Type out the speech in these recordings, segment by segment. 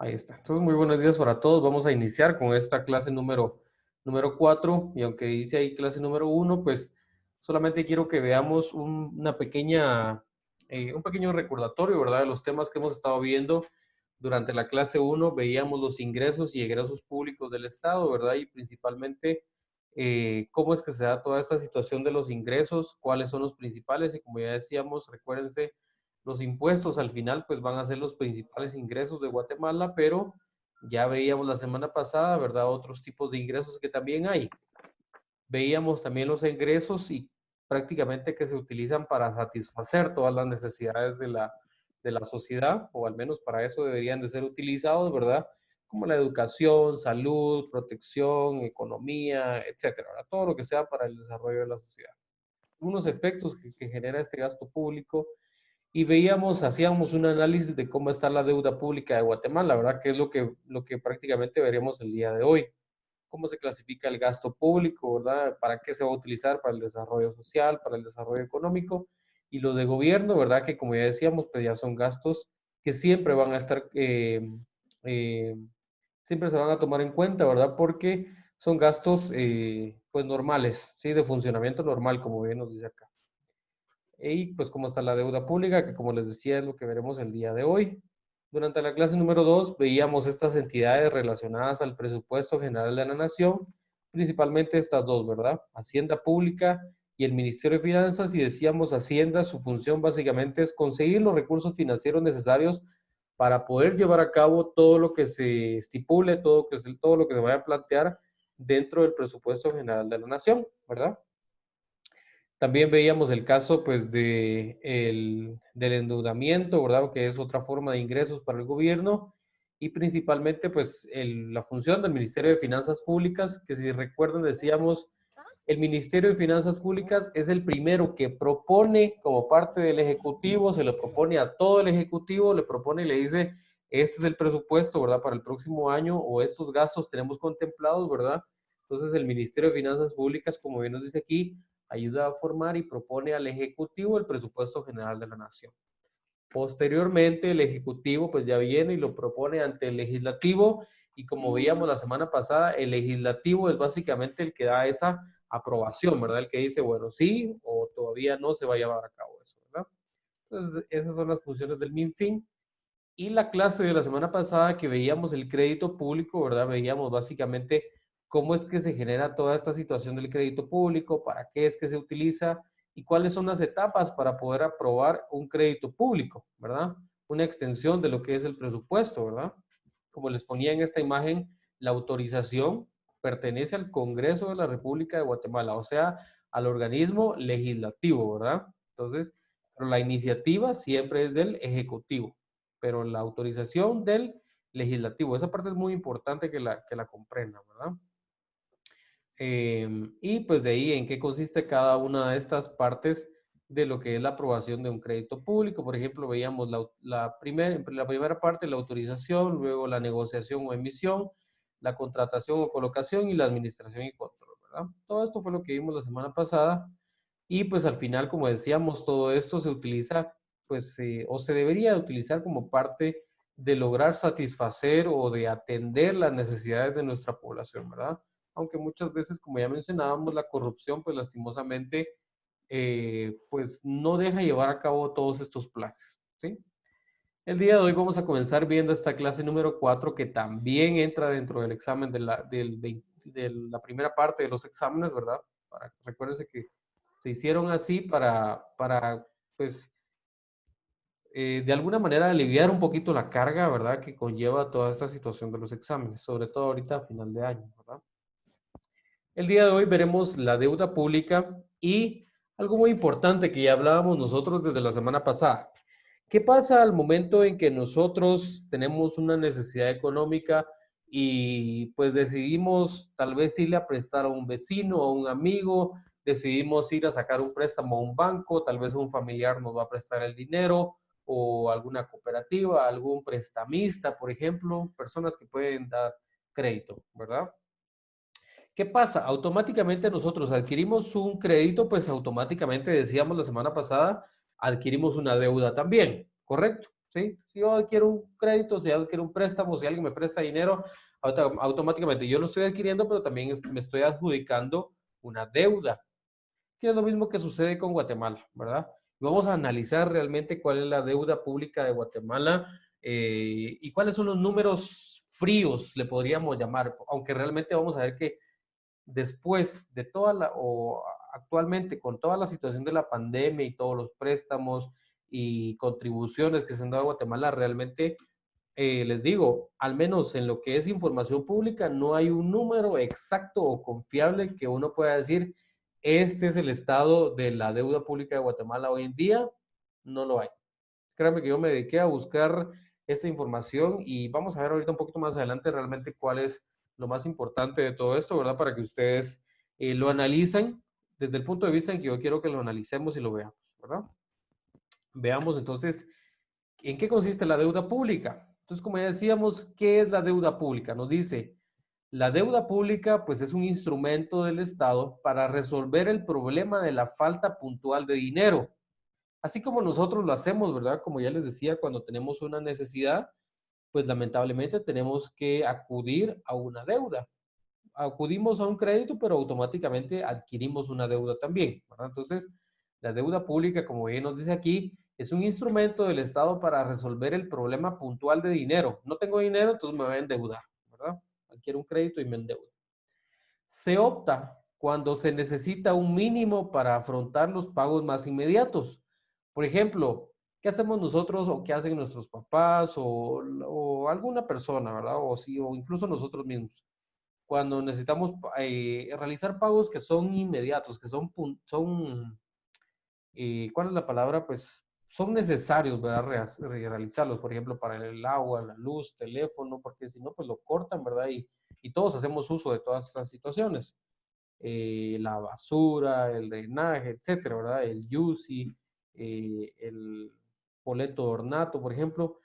Ahí está. Entonces, muy buenos días para todos. Vamos a iniciar con esta clase número 4. Y aunque dice ahí clase número 1, pues solamente quiero que veamos un pequeño recordatorio, ¿verdad? De los temas que hemos estado viendo durante la clase 1. Veíamos los ingresos y egresos públicos del Estado, ¿verdad? Y principalmente cómo es que se da toda esta situación de los ingresos, cuáles son los principales. Y como ya decíamos, recuérdense, los impuestos al final pues van a ser los principales ingresos de Guatemala, pero ya veíamos la semana pasada, ¿verdad? Otros tipos de ingresos que también hay. Veíamos también los ingresos y prácticamente que se utilizan para satisfacer todas las necesidades de la sociedad, o al menos para eso deberían de ser utilizados, ¿verdad? Como la educación, salud, protección, economía, etcétera, ¿verdad? Todo lo que sea para el desarrollo de la sociedad. Unos efectos que genera este gasto público y hacíamos un análisis de cómo está la deuda pública de Guatemala, ¿verdad? Que es lo que prácticamente veremos el día de hoy. Cómo se clasifica el gasto público, ¿verdad? ¿Para qué se va a utilizar? Para el desarrollo social, para el desarrollo económico y lo de gobierno, ¿verdad? Que como ya decíamos, pues ya son gastos que siempre van a estar, eh, siempre se van a tomar en cuenta, ¿verdad? Porque son gastos, pues normales, ¿sí? De funcionamiento normal, como bien nos dice acá. Y pues cómo está la deuda pública, que como les decía es lo que veremos el día de hoy. Durante la clase número 2 veíamos estas entidades relacionadas al presupuesto general de la nación, principalmente estas dos, ¿verdad? Hacienda Pública y el Ministerio de Finanzas, y decíamos Hacienda, su función básicamente es conseguir los recursos financieros necesarios para poder llevar a cabo todo lo que se estipule, todo lo que se vaya a plantear dentro del presupuesto general de la nación, ¿verdad? También veíamos el caso pues del endeudamiento, ¿verdad? Que es otra forma de ingresos para el gobierno y principalmente pues la función del Ministerio de Finanzas Públicas, que si recuerdan decíamos, el Ministerio de Finanzas Públicas es el primero que propone como parte del Ejecutivo, se lo propone a todo el Ejecutivo, le propone y le dice, este es el presupuesto, ¿verdad? Para el próximo año o estos gastos tenemos contemplados, ¿verdad? Entonces el Ministerio de Finanzas Públicas, como bien nos dice aquí, ayuda a formar y propone al Ejecutivo el presupuesto general de la Nación. Posteriormente, el Ejecutivo pues ya viene y lo propone ante el Legislativo y como veíamos la semana pasada, el Legislativo es básicamente el que da esa aprobación, ¿verdad? El que dice, bueno, sí o todavía no se va a llevar a cabo eso, ¿verdad? Entonces, esas son las funciones del MinFin. Y la clase de la semana pasada que veíamos el crédito público, ¿verdad? Veíamos básicamente cómo es que se genera toda esta situación del crédito público, para qué es que se utiliza y cuáles son las etapas para poder aprobar un crédito público, ¿verdad? Una extensión de lo que es el presupuesto, ¿verdad? Como les ponía en esta imagen, la autorización pertenece al Congreso de la República de Guatemala, o sea, al organismo legislativo, ¿verdad? Entonces, pero la iniciativa siempre es del Ejecutivo, pero la autorización del legislativo, esa parte es muy importante que la comprendan, ¿verdad? Y pues de ahí en qué consiste cada una de estas partes de lo que es la aprobación de un crédito público. Por ejemplo, veíamos la primera parte, la autorización, luego la negociación o emisión, la contratación o colocación y la administración y control, ¿verdad? Todo esto fue lo que vimos la semana pasada y pues al final, como decíamos, todo esto se utiliza, pues, o se debería de utilizar como parte de lograr satisfacer o de atender las necesidades de nuestra población, ¿verdad? Aunque muchas veces, como ya mencionábamos, la corrupción, pues lastimosamente, pues no deja llevar a cabo todos estos planes, ¿sí? El día de hoy vamos a comenzar viendo esta clase número 4 que también entra dentro del examen de la primera parte de los exámenes, ¿verdad? Recuérdense que se hicieron así para pues, de alguna manera aliviar un poquito la carga, ¿verdad? Que conlleva toda esta situación de los exámenes, sobre todo ahorita a final de año, ¿verdad? El día de hoy veremos la deuda pública y algo muy importante que ya hablábamos nosotros desde la semana pasada. ¿Qué pasa al momento en que nosotros tenemos una necesidad económica y pues decidimos tal vez irle a prestar a un vecino, a un amigo, decidimos ir a sacar un préstamo a un banco, tal vez un familiar nos va a prestar el dinero o alguna cooperativa, algún prestamista, por ejemplo, personas que pueden dar crédito, ¿verdad? ¿Qué pasa? Automáticamente nosotros adquirimos un crédito, pues automáticamente decíamos la semana pasada, adquirimos una deuda también, ¿correcto? ¿sí? Si yo adquiero un crédito, si yo adquiero un préstamo, si alguien me presta dinero, automáticamente yo lo estoy adquiriendo, pero también me estoy adjudicando una deuda, que es lo mismo que sucede con Guatemala, ¿verdad? Vamos a analizar realmente cuál es la deuda pública de Guatemala y cuáles son los números fríos, le podríamos llamar, aunque realmente vamos a ver que después de o actualmente con toda la situación de la pandemia y todos los préstamos y contribuciones que se han dado a Guatemala, realmente les digo, al menos en lo que es información pública, no hay un número exacto o confiable que uno pueda decir, este es el estado de la deuda pública de Guatemala hoy en día. No lo hay. Créanme que yo me dediqué a buscar esta información y vamos a ver ahorita un poquito más adelante realmente cuál es lo más importante de todo esto, ¿verdad? Para que ustedes lo analicen desde el punto de vista en que yo quiero que lo analicemos y lo veamos, ¿verdad? Veamos entonces en qué consiste la deuda pública. Entonces, como ya decíamos, ¿qué es la deuda pública? Nos dice, la deuda pública pues es un instrumento del Estado para resolver el problema de la falta puntual de dinero. Así como nosotros lo hacemos, ¿verdad? Como ya les decía, cuando tenemos una necesidad, pues lamentablemente tenemos que acudir a una deuda. Acudimos a un crédito, pero automáticamente adquirimos una deuda también, ¿verdad? Entonces, la deuda pública, como bien nos dice aquí, es un instrumento del Estado para resolver el problema puntual de dinero. No tengo dinero, entonces me voy a endeudar, ¿verdad? Adquiero un crédito y me endeudo. Se opta cuando se necesita un mínimo para afrontar los pagos más inmediatos. Por ejemplo, ¿qué hacemos nosotros o qué hacen nuestros papás o alguna persona, ¿verdad? O, sí, o incluso nosotros mismos cuando necesitamos realizar pagos que son inmediatos, que ¿cuál es la palabra? Pues son necesarios, ¿verdad? Realizarlos, por ejemplo, para el agua, la luz, teléfono, porque si no, pues lo cortan, ¿verdad? Y todos hacemos uso de todas estas situaciones. La basura, el drenaje, etcétera, ¿verdad? El UCI, el boleto de ornato, por ejemplo.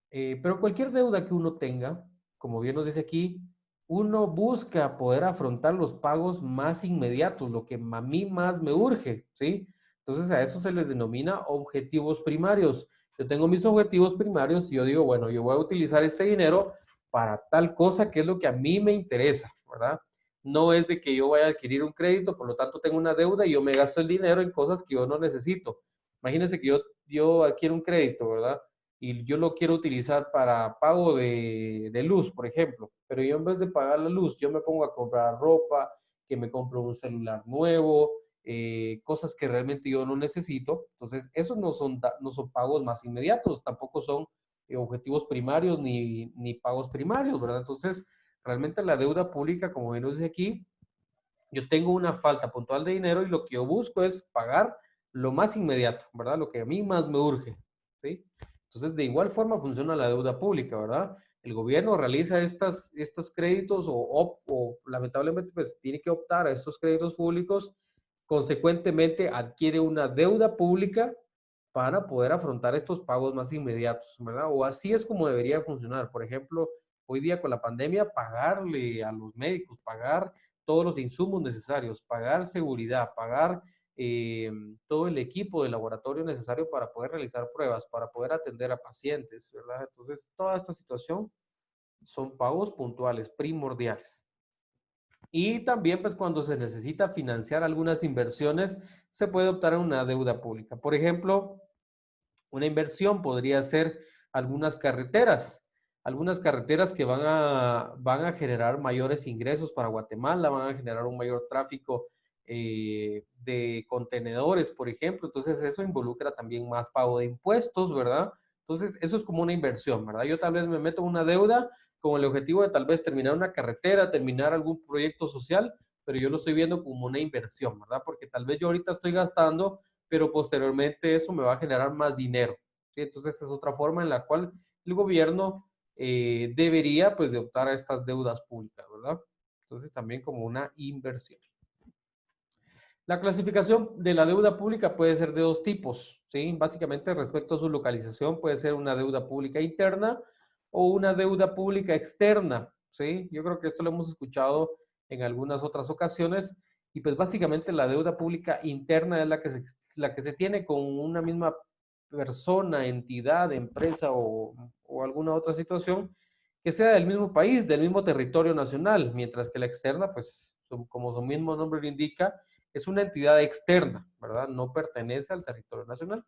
Pero cualquier deuda que uno tenga, como bien nos dice aquí, uno busca poder afrontar los pagos más inmediatos, lo que a mí más me urge, ¿sí? Entonces a eso se les denomina objetivos primarios. Yo tengo mis objetivos primarios y yo digo, bueno, yo voy a utilizar este dinero para tal cosa que es lo que a mí me interesa, ¿verdad? No es de que yo vaya a adquirir un crédito, por lo tanto tengo una deuda y yo me gasto el dinero en cosas que yo no necesito. Imagínense que yo adquiero un crédito, ¿verdad? Y yo lo quiero utilizar para pago de luz, por ejemplo, pero yo en vez de pagar la luz, yo me pongo a comprar ropa, que me compro un celular nuevo, cosas que realmente yo no necesito. Entonces, esos no son pagos más inmediatos, tampoco son objetivos primarios ni pagos primarios, ¿verdad? Entonces, realmente la deuda pública, como bien nos dice aquí, yo tengo una falta puntual de dinero y lo que yo busco es pagar lo más inmediato, ¿verdad? Lo que a mí más me urge, ¿sí? Entonces, de igual forma funciona la deuda pública, ¿verdad? El gobierno realiza estos créditos o lamentablemente pues tiene que optar a estos créditos públicos, consecuentemente adquiere una deuda pública para poder afrontar estos pagos más inmediatos, ¿verdad? O así es como debería funcionar. Por ejemplo, hoy día con la pandemia, pagarle a los médicos, pagar todos los insumos necesarios, pagar seguridad, pagar todo el equipo de laboratorio necesario para poder realizar pruebas, para poder atender a pacientes, ¿verdad? Entonces, toda esta situación son pagos puntuales, primordiales. Y también, pues, cuando se necesita financiar algunas inversiones, se puede optar a una deuda pública. Por ejemplo, una inversión podría ser algunas carreteras que van a generar mayores ingresos para Guatemala, van a generar un mayor tráfico de contenedores, por ejemplo. Entonces, eso involucra también más pago de impuestos, ¿verdad? Entonces, eso es como una inversión, ¿verdad? Yo tal vez me meto en una deuda con el objetivo de tal vez terminar una carretera, terminar algún proyecto social, pero yo lo estoy viendo como una inversión, ¿verdad? Porque tal vez yo ahorita estoy gastando, pero posteriormente eso me va a generar más dinero, ¿sí? Entonces es otra forma en la cual el gobierno debería pues de optar a estas deudas públicas, ¿verdad? Entonces también como una inversión. La clasificación de la deuda pública puede ser de dos tipos, ¿sí? Básicamente respecto a su localización puede ser una deuda pública interna o una deuda pública externa, ¿sí? Yo creo que esto lo hemos escuchado en algunas otras ocasiones y pues básicamente la deuda pública interna es la que se tiene con una misma persona, entidad, empresa o alguna otra situación que sea del mismo país, del mismo territorio nacional, mientras que la externa, pues, como su mismo nombre lo indica, es una entidad externa, ¿verdad? No pertenece al territorio nacional.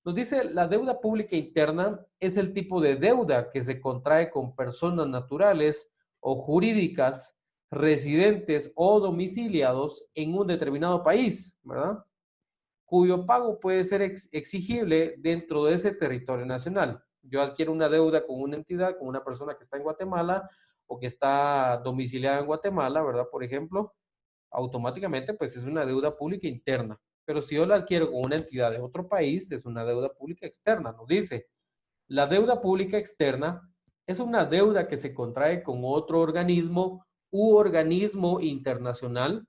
Nos dice, la deuda pública interna es el tipo de deuda que se contrae con personas naturales o jurídicas residentes o domiciliados en un determinado país, ¿verdad? Cuyo pago puede ser exigible dentro de ese territorio nacional. Yo adquiero una deuda con una entidad, con una persona que está en Guatemala o que está domiciliada en Guatemala, ¿verdad? Por ejemplo, automáticamente pues es una deuda pública interna. Pero si yo la adquiero con una entidad de otro país, es una deuda pública externa. Nos dice, la deuda pública externa es una deuda que se contrae con otro organismo u organismo internacional,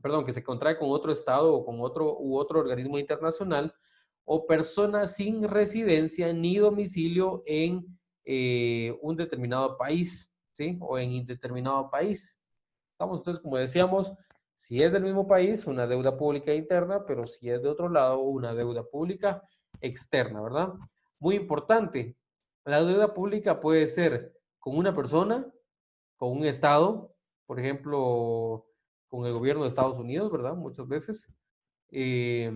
perdón, que se contrae con otro estado o con otro organismo internacional o persona sin residencia ni domicilio en un determinado país, ¿sí? O en indeterminado país. Estamos entonces, como decíamos, si es del mismo país, una deuda pública interna, pero si es de otro lado, una deuda pública externa, ¿verdad? Muy importante, la deuda pública puede ser con una persona, con un estado, por ejemplo, con el gobierno de Estados Unidos, ¿verdad? Muchas veces, eh,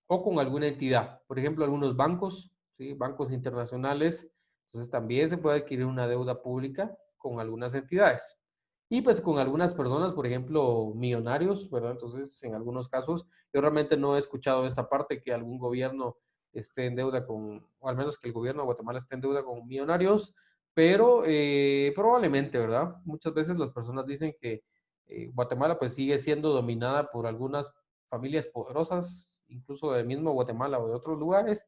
o con alguna entidad, por ejemplo, algunos bancos, ¿sí? Bancos internacionales, entonces también se puede adquirir una deuda pública con algunas entidades. Y pues con algunas personas, por ejemplo, millonarios, ¿verdad? Entonces, en algunos casos, yo realmente no he escuchado esta parte que algún gobierno esté en deuda con, o al menos que el gobierno de Guatemala esté en deuda con millonarios, pero probablemente, ¿verdad? Muchas veces las personas dicen que Guatemala pues sigue siendo dominada por algunas familias poderosas, incluso del mismo Guatemala o de otros lugares.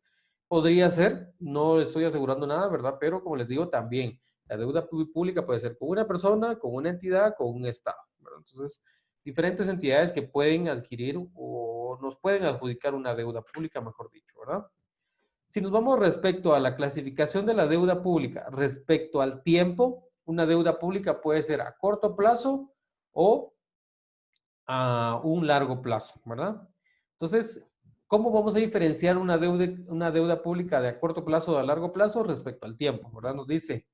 Podría ser, no estoy asegurando nada, ¿verdad? Pero como les digo, también la deuda pública puede ser con una persona, con una entidad, con un Estado, ¿verdad? Entonces, diferentes entidades que pueden adquirir o nos pueden adjudicar una deuda pública, mejor dicho, ¿verdad? Si nos vamos respecto a la clasificación de la deuda pública, respecto al tiempo, una deuda pública puede ser a corto plazo o a un largo plazo, ¿verdad? Entonces, ¿cómo vamos a diferenciar una deuda pública de a corto plazo o a largo plazo respecto al tiempo, ¿verdad? Nos dice,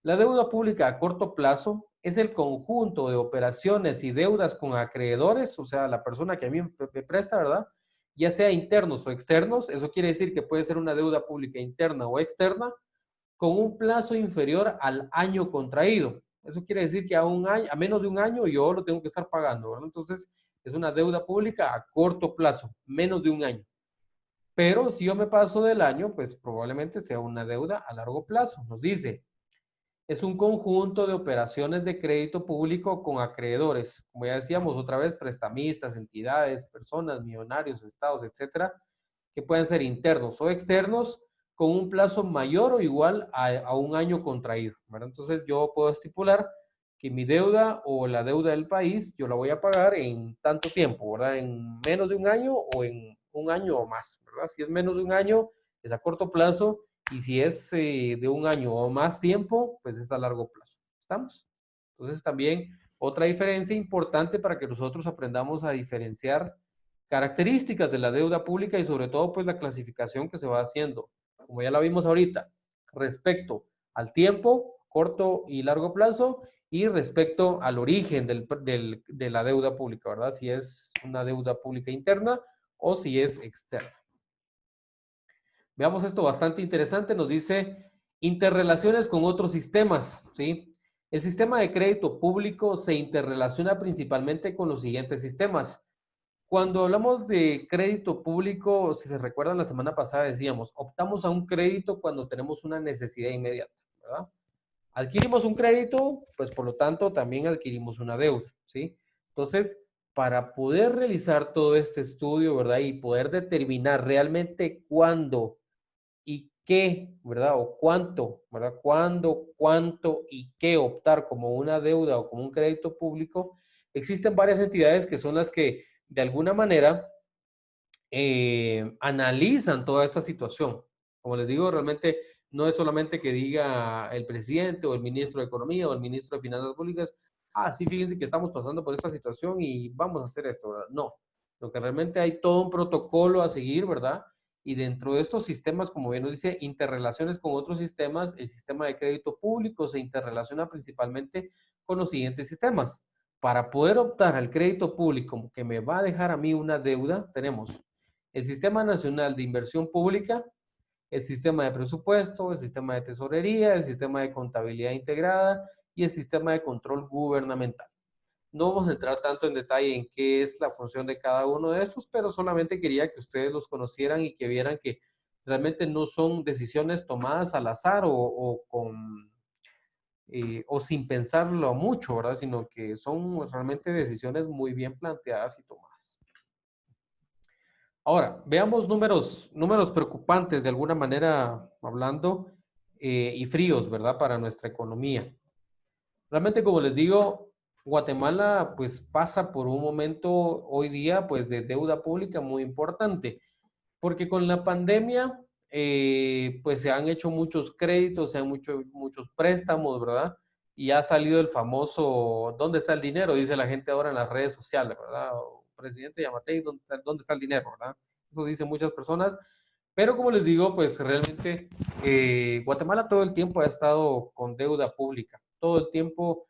la deuda pública a corto plazo es el conjunto de operaciones y deudas con acreedores, o sea, la persona que a mí me presta, ¿verdad? Ya sea internos o externos, eso quiere decir que puede ser una deuda pública interna o externa, con un plazo inferior al año contraído. Eso quiere decir que a un año, a menos de un año yo lo tengo que estar pagando, ¿verdad? Entonces, es una deuda pública a corto plazo, menos de un año. Pero si yo me paso del año, pues probablemente sea una deuda a largo plazo. Nos dice, es un conjunto de operaciones de crédito público con acreedores, como ya decíamos otra vez, prestamistas, entidades, personas, millonarios, estados, etcétera, que pueden ser internos o externos con un plazo mayor o igual a un año contraído, ¿verdad? Entonces yo puedo estipular que mi deuda o la deuda del país yo la voy a pagar en tanto tiempo, ¿verdad? En menos de un año o en un año o más, ¿verdad? Si es menos de un año, es a corto plazo, y si es de un año o más tiempo, pues es a largo plazo. ¿Estamos? Entonces también otra diferencia importante para que nosotros aprendamos a diferenciar características de la deuda pública y sobre todo pues la clasificación que se va haciendo, como ya la vimos ahorita, respecto al tiempo, corto y largo plazo, y respecto al origen de la deuda pública, ¿verdad? Si es una deuda pública interna o si es externa. Veamos esto bastante interesante, nos dice interrelaciones con otros sistemas, ¿sí? El sistema de crédito público se interrelaciona principalmente con los siguientes sistemas. Cuando hablamos de crédito público, si se recuerdan la semana pasada decíamos, optamos a un crédito cuando tenemos una necesidad inmediata, ¿verdad? Adquirimos un crédito, pues por lo tanto también adquirimos una deuda, ¿sí? Entonces, para poder realizar todo este estudio, ¿verdad? Y poder determinar realmente cuándo y qué, ¿verdad? O cuánto, ¿verdad? Cuándo, cuánto y qué optar como una deuda o como un crédito público, existen varias entidades que son las que de alguna manera analizan toda esta situación. Como les digo, realmente no es solamente que diga el presidente o el ministro de Economía o el ministro de Finanzas Públicas, ah, sí, fíjense que estamos pasando por esta situación y vamos a hacer esto, ¿verdad? No, lo que realmente hay todo un protocolo a seguir, ¿verdad? y dentro de estos sistemas, como bien nos dice, interrelaciones con otros sistemas, el sistema de crédito público se interrelaciona principalmente con los siguientes sistemas. Para poder optar al crédito público que me va a dejar a mí una deuda, tenemos el Sistema Nacional de Inversión Pública, el sistema de presupuesto, el sistema de tesorería, el sistema de contabilidad integrada y el sistema de control gubernamental. No vamos a entrar tanto en detalle en qué es la función de cada uno de estos, pero solamente quería que ustedes los conocieran y que vieran que realmente no son decisiones tomadas al azar o sin pensarlo mucho, ¿verdad? Sino que son realmente decisiones muy bien planteadas y tomadas. Ahora, veamos números preocupantes de alguna manera hablando y fríos, ¿verdad? Para nuestra economía. Realmente, como les digo, Guatemala pues pasa por un momento hoy día pues de deuda pública muy importante, porque con la pandemia pues se han hecho muchos créditos, se han hecho muchos préstamos, ¿verdad? Y ha salido el famoso, ¿dónde está el dinero? Dice la gente ahora en las redes sociales, ¿verdad? O, presidente Yamatei, ¿dónde está el dinero? ¿Verdad? Eso dicen muchas personas. Pero como les digo, pues realmente Guatemala todo el tiempo ha estado con deuda pública. Todo el tiempo.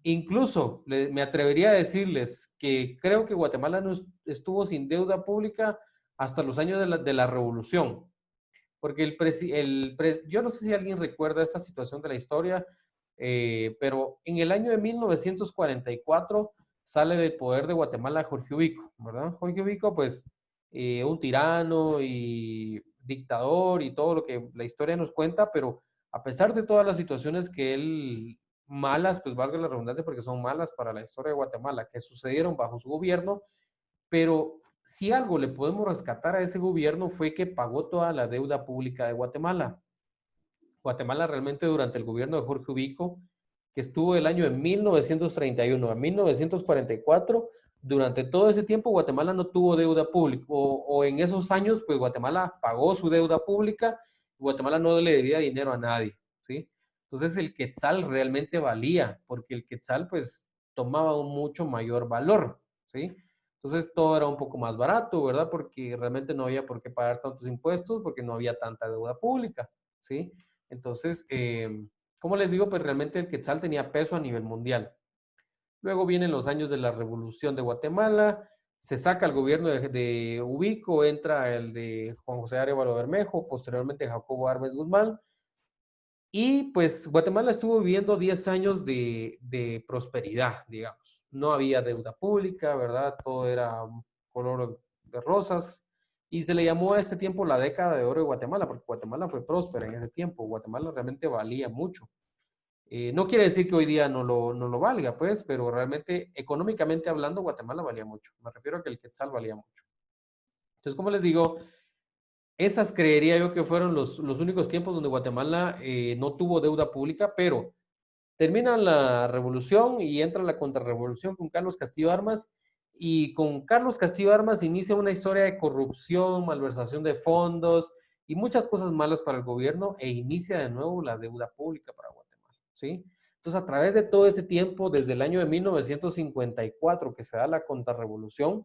Incluso me atrevería a decirles que creo que Guatemala no estuvo sin deuda pública hasta los años de la revolución. Porque yo no sé si alguien recuerda esta situación de la historia, pero en el año de 1944 sale del poder de Guatemala Jorge Ubico, ¿verdad? Jorge Ubico, pues, un tirano y dictador y todo lo que la historia nos cuenta, pero a pesar de todas las situaciones que él, malas, pues valga la redundancia porque son malas para la historia de Guatemala, que sucedieron bajo su gobierno, pero si algo le podemos rescatar a ese gobierno fue que pagó toda la deuda pública de Guatemala. Guatemala realmente durante el gobierno de Jorge Ubico, que estuvo del año de 1931 a 1944, durante todo ese tiempo Guatemala no tuvo deuda pública, o en esos años pues Guatemala pagó su deuda pública, Guatemala no le debía dinero a nadie, ¿sí? Entonces el quetzal realmente valía, porque el quetzal pues tomaba un mucho mayor valor, ¿sí? Entonces todo era un poco más barato, ¿verdad? Porque realmente no había por qué pagar tantos impuestos, porque no había tanta deuda pública, ¿sí? Entonces, como les digo, pues realmente el quetzal tenía peso a nivel mundial. Luego vienen los años de la Revolución de Guatemala, se saca el gobierno de Ubico, entra el de Juan José Arevalo Bermejo, posteriormente Jacobo Arbenz Guzmán, y pues Guatemala estuvo viviendo 10 años de prosperidad, digamos. No había deuda pública, ¿verdad? Todo era un color de rosas. Y se le llamó a este tiempo la década de oro de Guatemala, porque Guatemala fue próspera en ese tiempo. Guatemala realmente valía mucho. No quiere decir que hoy día no lo valga, pues, pero realmente económicamente hablando, Guatemala valía mucho. Me refiero a que el quetzal valía mucho. Entonces, como les digo, esas creería yo que fueron los únicos tiempos donde Guatemala no tuvo deuda pública, pero termina la revolución y entra la contrarrevolución con Carlos Castillo Armas, y con Carlos Castillo Armas inicia una historia de corrupción, malversación de fondos y muchas cosas malas para el gobierno, e inicia de nuevo la deuda pública para Guatemala, ¿sí? Entonces, a través de todo ese tiempo, desde el año de 1954 que se da la contrarrevolución,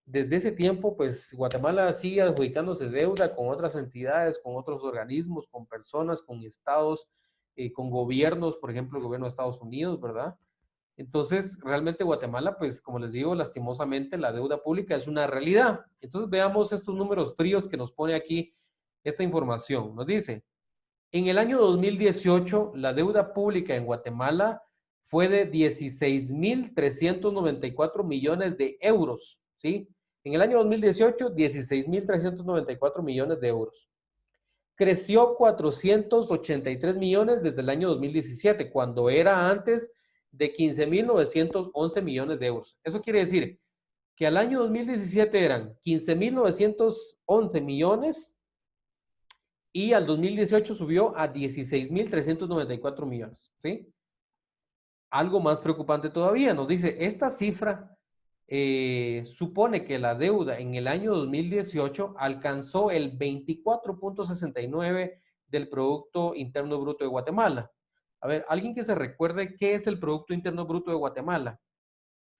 desde ese tiempo, pues Guatemala sigue adjudicándose deuda con otras entidades, con otros organismos, con personas, con estados, con gobiernos, por ejemplo, el gobierno de Estados Unidos, ¿verdad? Entonces, realmente Guatemala, pues como les digo, lastimosamente la deuda pública es una realidad. Entonces, veamos estos números fríos que nos pone aquí esta información. Nos dice, en el año 2018, la deuda pública en Guatemala fue de 16.394 millones de euros, ¿sí? En el año 2018, 16.394 millones de euros. Creció 483 millones desde el año 2017, cuando era antes de 15.911 millones de euros. Eso quiere decir que al año 2017 eran 15.911 millones y al 2018 subió a 16.394 millones, ¿sí? Algo más preocupante todavía, nos dice, esta cifra supone que la deuda en el año 2018 alcanzó el 24.69 del Producto Interno Bruto de Guatemala. A ver, alguien que se recuerde qué es el Producto Interno Bruto de Guatemala.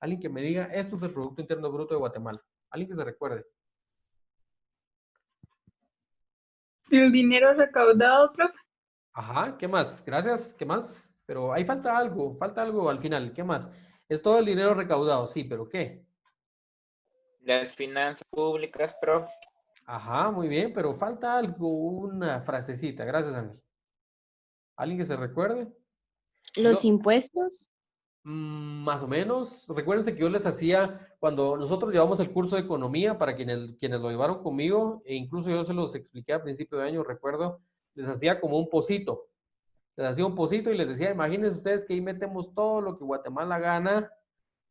Alguien que me diga, esto es el Producto Interno Bruto de Guatemala. Alguien que se recuerde. El dinero recaudado, profe. Ajá, ¿qué más? Gracias, ¿qué más? Pero ahí falta algo al final, ¿qué más? Es todo el dinero recaudado, sí, pero ¿qué? Las finanzas públicas, profe. Ajá, muy bien, pero falta algo, una frasecita. Gracias, Ángel. ¿Alguien que se recuerde? Los Yo, impuestos. más o menos. Recuérdense que yo les hacía, cuando nosotros llevamos el curso de economía, para quienes lo llevaron conmigo, e incluso yo se los expliqué a principio de año, recuerdo, les hacía como un pocito. Les hacía un pocito y les decía, imagínense ustedes que ahí metemos todo lo que Guatemala gana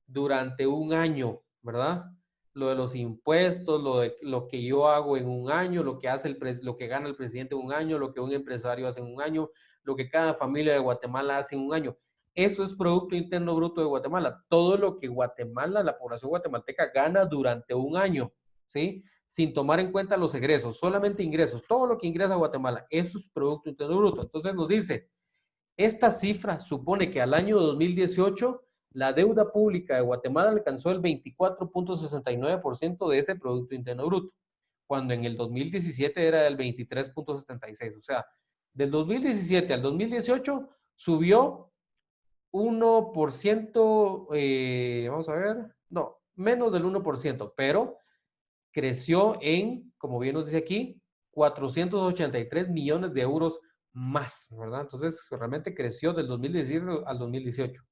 durante un año, ¿verdad? Lo de los impuestos, lo de lo que yo hago en un año, lo que hace lo que gana el presidente en un año, lo que un empresario hace en un año, lo que cada familia de Guatemala hace en un año. Eso es Producto Interno Bruto de Guatemala. Todo lo que Guatemala, la población guatemalteca gana durante un año, ¿sí? Sin tomar en cuenta los egresos, solamente ingresos, todo lo que ingresa a Guatemala, eso es Producto Interno Bruto. Entonces nos dice, esta cifra supone que al año 2018 la deuda pública de Guatemala alcanzó el 24.69% de ese Producto Interno Bruto, cuando en el 2017 era del 23.76%. O sea, del 2017 al 2018 subió 1%, vamos a ver, no, menos del 1%, pero creció en, como bien nos dice aquí, 483 millones de euros más, ¿verdad? Entonces, realmente creció del 2017 al 2018.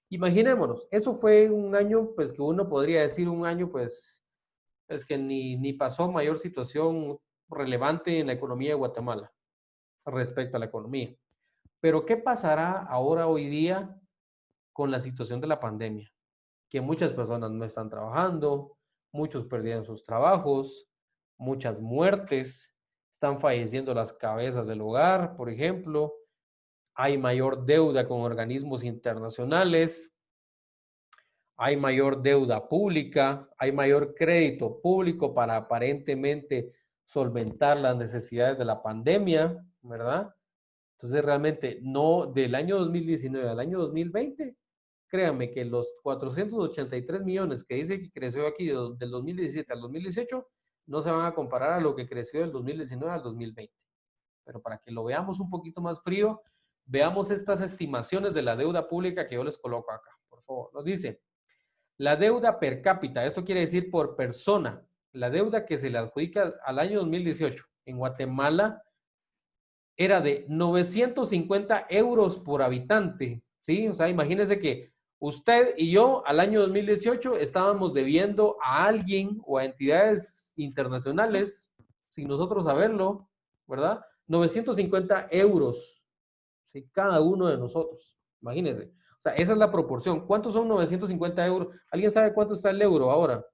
Imaginémonos, eso fue un año, pues que uno podría decir un año, pues, es que ni pasó mayor situación relevante en la economía de Guatemala respecto a la economía. Pero, ¿qué pasará ahora, hoy día, con la situación de la pandemia? Que muchas personas no están trabajando, muchos perdieron sus trabajos, muchas muertes, están falleciendo las cabezas del hogar, por ejemplo, hay mayor deuda con organismos internacionales, hay mayor deuda pública, hay mayor crédito público para aparentemente solventar las necesidades de la pandemia, ¿verdad? Entonces, realmente, no del año 2019 al año 2020, créanme que los 483 millones que dice que creció aquí del 2017 al 2018 no se van a comparar a lo que creció del 2019 al 2020. Pero para que lo veamos un poquito más frío, veamos estas estimaciones de la deuda pública que yo les coloco acá, por favor. Nos dice, la deuda per cápita, esto quiere decir por persona, la deuda que se le adjudica al año 2018 en Guatemala era de 950 euros por habitante, ¿sí? O sea, imagínense que usted y yo al año 2018 estábamos debiendo a alguien o a entidades internacionales, sin nosotros saberlo, ¿verdad? 950 euros, ¿sí? Cada uno de nosotros, imagínense. O sea, esa es la proporción. ¿Cuántos son 950 euros? ¿Alguien sabe cuánto está el euro ahora?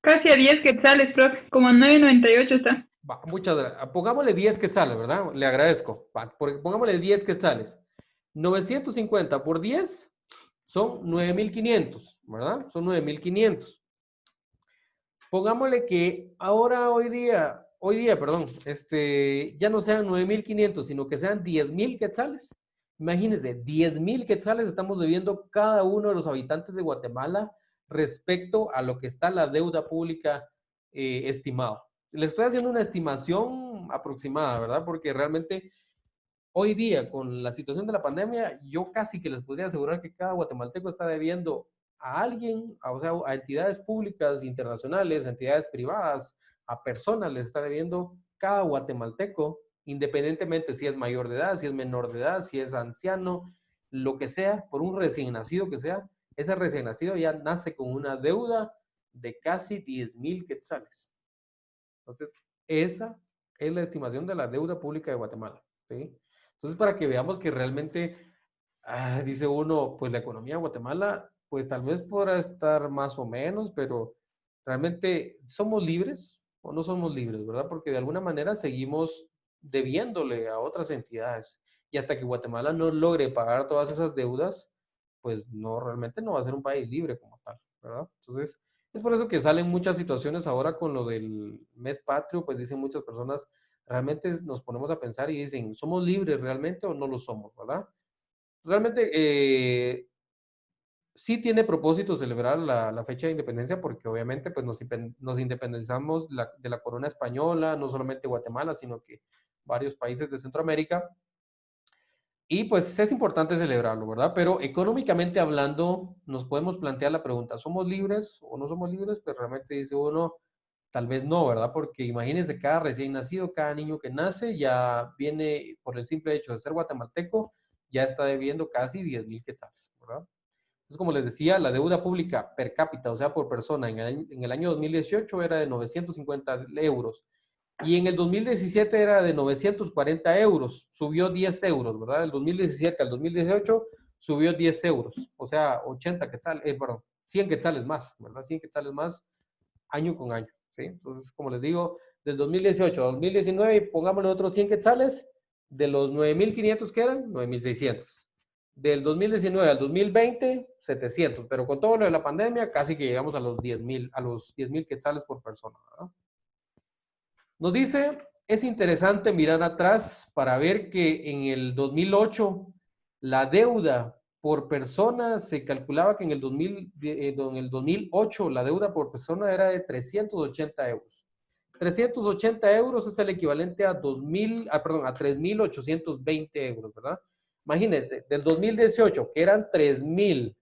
Casi a 10 quetzales, profe. Como a 9.98 está. Va, muchas gracias. Pongámosle 10 quetzales, ¿verdad? Le agradezco. Va, pongámosle 10 quetzales. 950 por 10 son 9.500, ¿verdad? Son 9.500. Pongámosle que ahora, perdón, ya no sean 9.500, sino que sean 10.000 quetzales. Imagínense, 10.000 quetzales estamos debiendo cada uno de los habitantes de Guatemala respecto a lo que está la deuda pública estimada. Les estoy haciendo una estimación aproximada, ¿verdad? Porque realmente hoy día, con la situación de la pandemia, yo casi que les podría asegurar que cada guatemalteco está debiendo a alguien, o sea, a entidades públicas, internacionales, entidades privadas, a personas les está debiendo cada guatemalteco, independientemente si es mayor de edad, si es menor de edad, si es anciano, lo que sea, por un recién nacido que sea, ese recién nacido ya nace con una deuda de casi 10.000 quetzales. Entonces, esa es la estimación de la deuda pública de Guatemala, ¿sí? Entonces, para que veamos que realmente, dice uno, pues la economía de Guatemala, pues tal vez podrá estar más o menos, pero realmente somos libres o no somos libres, ¿verdad? Porque de alguna manera seguimos debiéndole a otras entidades. Y hasta que Guatemala no logre pagar todas esas deudas, pues no, realmente no va a ser un país libre como tal, ¿verdad? Entonces, es por eso que salen muchas situaciones ahora con lo del mes patrio, pues dicen muchas personas, realmente nos ponemos a pensar y dicen, ¿somos libres realmente o no lo somos, verdad? Realmente sí tiene propósito celebrar la fecha de independencia porque obviamente pues nos independizamos de la corona española, no solamente Guatemala, sino que varios países de Centroamérica. Y pues es importante celebrarlo, ¿verdad? Pero económicamente hablando, nos podemos plantear la pregunta, ¿somos libres o no somos libres? Pues realmente dice uno, tal vez no, ¿verdad? Porque imagínense, cada recién nacido, cada niño que nace, ya viene, por el simple hecho de ser guatemalteco, ya está debiendo casi 10,000 quetzales, ¿verdad? Entonces, como les decía, la deuda pública per cápita, o sea, por persona, en el año 2018 era de 950 euros. Y en el 2017 era de 940 euros, subió 10 euros, ¿verdad? Del 2017 al 2018 subió 10 euros, o sea, 80 quetzales, perdón, 100 quetzales más, ¿verdad? 100 quetzales más año con año, ¿sí? Entonces, como les digo, del 2018 a 2019, pongámosle otros 100 quetzales, de los 9,500 que eran, 9,600. Del 2019 al 2020, 700, pero con todo lo de la pandemia, casi que llegamos a los 10,000 quetzales por persona, ¿verdad? Nos dice, es interesante mirar atrás para ver que en el 2008 la deuda por persona se calculaba que en el 2008 la deuda por persona era de 380 euros. 380 euros es el equivalente a 3,820 euros, ¿verdad? Imagínense, del 2018, que eran 3,000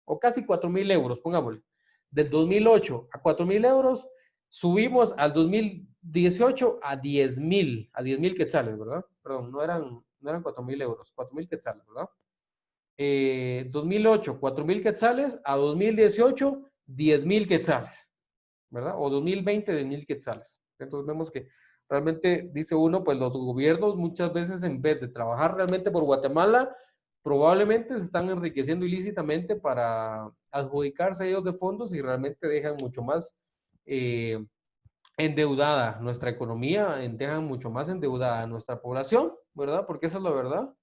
o casi 4,000 euros, pongámosle. Del 2008 a 4,000 euros, subimos al 2018 a 10,000 quetzales, ¿verdad? Perdón, no eran 4,000 euros, 4,000 quetzales, ¿verdad? 2008, 4,000 quetzales, a 2018, 10,000 quetzales, ¿verdad? O 2020, 10,000 quetzales. Entonces vemos que realmente, dice uno, pues los gobiernos muchas veces en vez de trabajar realmente por Guatemala, probablemente se están enriqueciendo ilícitamente para adjudicarse ellos de fondos y realmente dejan mucho más endeudada nuestra economía, dejan mucho más endeudada nuestra población, ¿verdad? Porque esa es la verdad.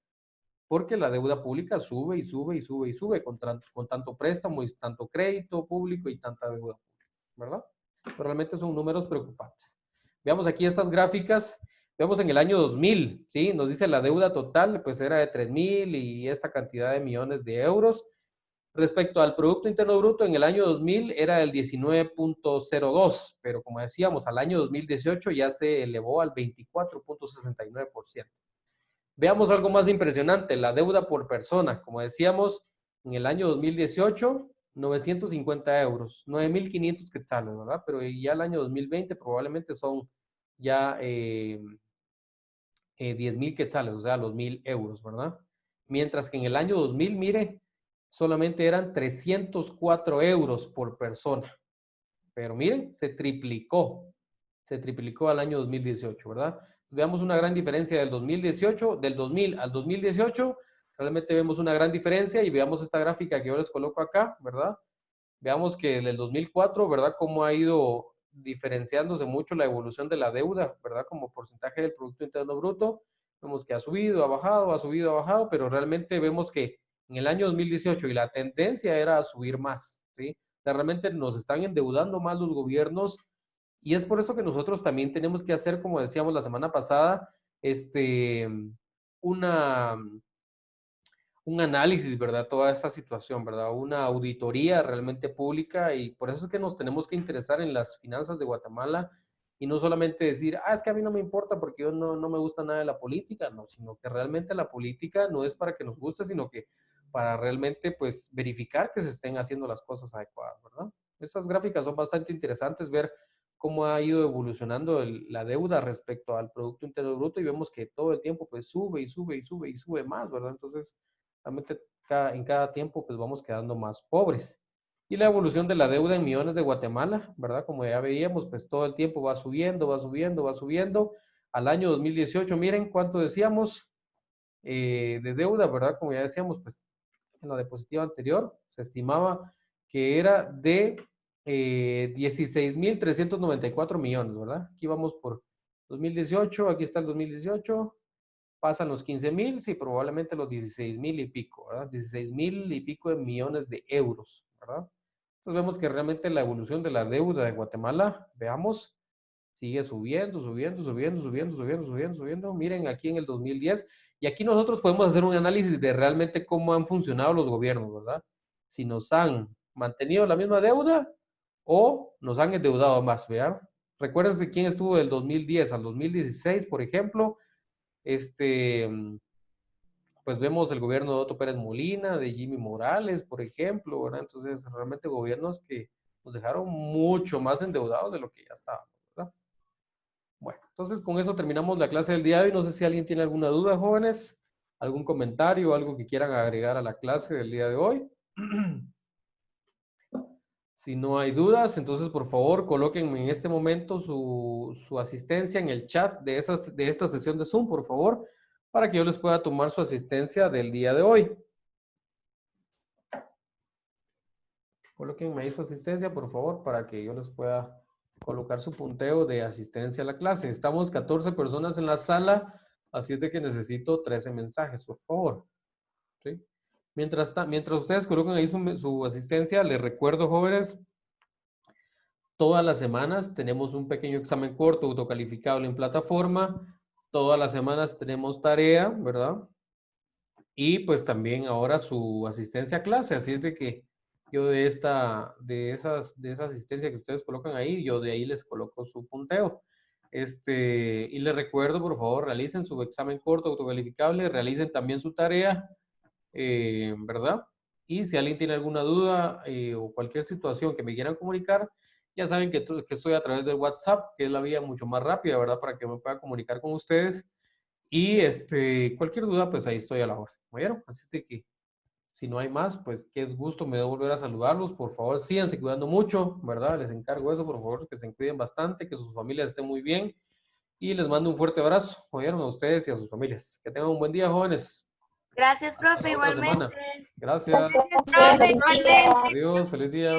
Porque la deuda pública sube y sube y sube y sube con tanto préstamo y tanto crédito público y tanta deuda pública, ¿verdad? Pero realmente son números preocupantes. Veamos aquí estas gráficas. Vemos en el año 2000, ¿sí? Nos dice la deuda total, pues era de 3,000 y esta cantidad de millones de euros. Respecto al Producto Interno Bruto, en el año 2000 era el 19,02, pero como decíamos, al año 2018 ya se elevó al 24,69%. Veamos algo más impresionante, la deuda por persona. Como decíamos, en el año 2018, 950 euros, 9,500 quetzales, ¿verdad? Pero ya el año 2020 probablemente son ya 10,000 quetzales, o sea, los 1,000 euros, ¿verdad? Mientras que en el año 2000, mire, solamente eran 304 euros por persona. Pero miren, se triplicó al año 2018, ¿verdad? Veamos una gran diferencia del 2018, del 2000 al 2018, realmente vemos una gran diferencia y veamos esta gráfica que yo les coloco acá, ¿verdad? Veamos que en el 2004, ¿verdad? Cómo ha ido diferenciándose mucho la evolución de la deuda, ¿verdad? Como porcentaje del Producto Interno Bruto. Vemos que ha subido, ha bajado, ha subido, ha bajado, pero realmente vemos que en el año 2018 y la tendencia era a subir más, ¿sí? O sea, realmente nos están endeudando más los gobiernos y es por eso que nosotros también tenemos que hacer, como decíamos la semana pasada, una, un análisis, ¿verdad? Toda esta situación, ¿verdad? Una auditoría realmente pública y por eso es que nos tenemos que interesar en las finanzas de Guatemala y no solamente decir, es que a mí no me importa porque yo no me gusta nada de la política, no, sino que realmente la política no es para que nos guste, sino que para realmente, pues, verificar que se estén haciendo las cosas adecuadas, ¿verdad? Estas gráficas son bastante interesantes, ver cómo ha ido evolucionando la deuda respecto al Producto Interno Bruto y vemos que todo el tiempo, pues, sube y sube y sube y sube más, ¿verdad? Entonces, realmente en cada tiempo pues vamos quedando más pobres. Y la evolución de la deuda en millones de Guatemala, ¿verdad? Como ya veíamos, pues todo el tiempo va subiendo, va subiendo, va subiendo. Al año 2018, miren cuánto decíamos de deuda, ¿verdad? Como ya decíamos, pues en la diapositiva anterior se estimaba que era de 16,394 millones, ¿verdad? Aquí vamos por 2018, aquí está el 2018, pasan los 15,000, sí, probablemente los 16,000 y pico, ¿verdad? 16,000 y pico de millones de euros, ¿verdad? Entonces vemos que realmente la evolución de la deuda de Guatemala, veamos, sigue subiendo, subiendo, subiendo, subiendo, subiendo, subiendo, subiendo. Miren aquí en el 2010, y aquí nosotros podemos hacer un análisis de realmente cómo han funcionado los gobiernos, ¿verdad? si nos han mantenido la misma deuda o nos han endeudado más, ¿vean? Recuérdense quién estuvo del 2010 al 2016, por ejemplo. Pues vemos el gobierno de Otto Pérez Molina, de Jimmy Morales, por ejemplo, ¿verdad? Entonces, realmente gobiernos que nos dejaron mucho más endeudados de lo que ya estábamos, ¿verdad? Bueno, entonces con eso terminamos la clase del día de hoy. No sé si alguien tiene alguna duda, jóvenes, algún comentario, algo que quieran agregar a la clase del día de hoy. Si no hay dudas, entonces por favor colóquenme en este momento su asistencia en el chat de esta sesión de Zoom, por favor, para que yo les pueda tomar su asistencia del día de hoy. Colóquenme ahí su asistencia, por favor, para que yo les pueda colocar su punteo de asistencia a la clase. Estamos 14 personas en la sala, así es de que necesito 13 mensajes, por favor. ¿Sí? Mientras ustedes colocan ahí su asistencia, les recuerdo, jóvenes, todas las semanas tenemos un pequeño examen corto autocalificable en plataforma. Todas las semanas tenemos tarea, ¿verdad? Y pues también ahora su asistencia a clase, así es de que yo de esa asistencia que ustedes colocan ahí, yo de ahí les coloco su punteo. Y les recuerdo, por favor, realicen su examen corto autocalificable, realicen también su tarea, ¿verdad? Y si alguien tiene alguna duda o cualquier situación que me quieran comunicar, ya saben que estoy a través del WhatsApp, que es la vía mucho más rápida, ¿verdad? Para que me pueda comunicar con ustedes. Y cualquier duda, pues ahí estoy a la orden. ¿Oyeron? Así es de que si no hay más, pues qué gusto me da volver a saludarlos. Por favor, síganse cuidando mucho, ¿verdad? Les encargo eso, por favor, que se cuiden bastante, que sus familias estén muy bien. Y les mando un fuerte abrazo, ¿oyeron? A ustedes y a sus familias. Que tengan un buen día, jóvenes. Gracias, Hasta profe, la otra igualmente. semana. Gracias. Profe, igualmente. Adiós, feliz día.